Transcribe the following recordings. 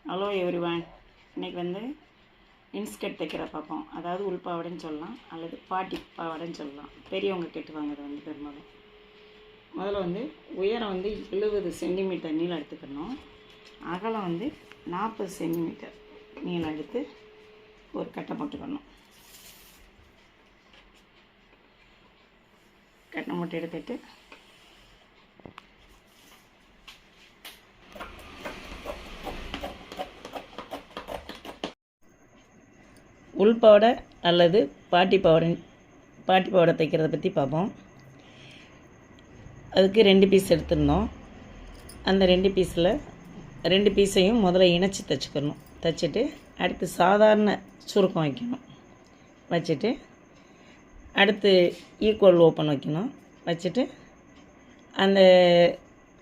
Hello everyone. இன்றைக்கி வந்து inskirt தைக்கிற பார்ப்போம். அதாவது உள்பாவடைன்னு சொல்லலாம், அல்லது பாட்டி பாவாடைன்னு சொல்லலாம். பெரியவங்க கேட்டுவாங்க அதை வந்து பெரும்பாலும். முதல்ல வந்து உயரம் வந்து 70 சென்டிமீட்டர் நீளம் எடுத்துக்கணும். அகலம் வந்து 40 சென்டிமீட்டர் நீளம் எடுத்து ஒரு கட்டை போட்டுக்கணும். கட்டை போட்டு எடுத்துட்டு உள்பாவடை அல்லது பாட்டி பாவாடை தைக்கிறத பற்றி பார்ப்போம். அதுக்கு 2 பீஸ் எடுத்துருந்தோம். அந்த 2 பீஸையும் முதல்ல இணைச்சி தைச்சிக்கணும். தைச்சிட்டு அடுத்து சாதாரண சுருக்கம் வைக்கணும். வச்சுட்டு அடுத்து ஈக்குவல் ஓப்பன் வைக்கணும். வச்சுட்டு அந்த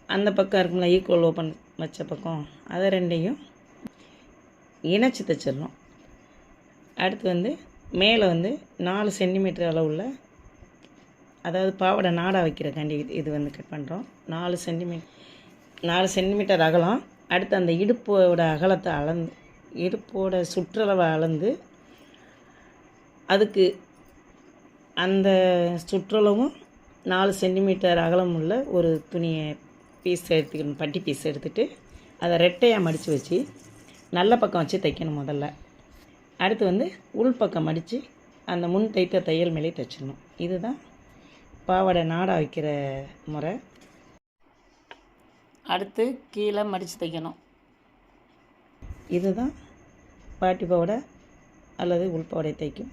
அந்த பக்கம் இருக்கும்ல, ஈக்குவல் ஓப்பன் வச்ச பக்கம், அதை 2ஐயும் இணைச்சி தைச்சிடணும். அடுத்து வந்து மேலே வந்து 4 சென்டிமீட்டர் அளவுள்ள, அதாவது பாவாடை நாடா வைக்கிறக்காண்டி இது வந்து கட் பண்ணுறோம். 4 சென்டிமீட்டர் அகலம். அடுத்து அந்த இடுப்போட அகலத்தை இடுப்போட சுற்றளவை அளந்து அதுக்கு அந்த சுற்றளவும் 4 சென்டிமீட்டர் அகலம் உள்ள ஒரு துணியை பீஸ் எடுத்துக்கணும். பட்டி பீஸ் எடுத்துகிட்டு அதை ரெட்டையாக மடித்து வச்சு நல்ல பக்கம் வச்சு தைக்கணும் முதல்ல. அடுத்து வந்து உள் பக்கம் மடித்து அந்த முன் தைத்த தையல் மேலே தைச்சிடணும். இதுதான் பாவாடை நாடா வைக்கிற முறை. அடுத்து கீழே மடித்து தைக்கணும். இதுதான் பாட்டி பாவாடை அல்லது உள்பாவாடை தைக்கும்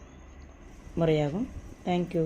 முறையாகும். தேங்க்யூ.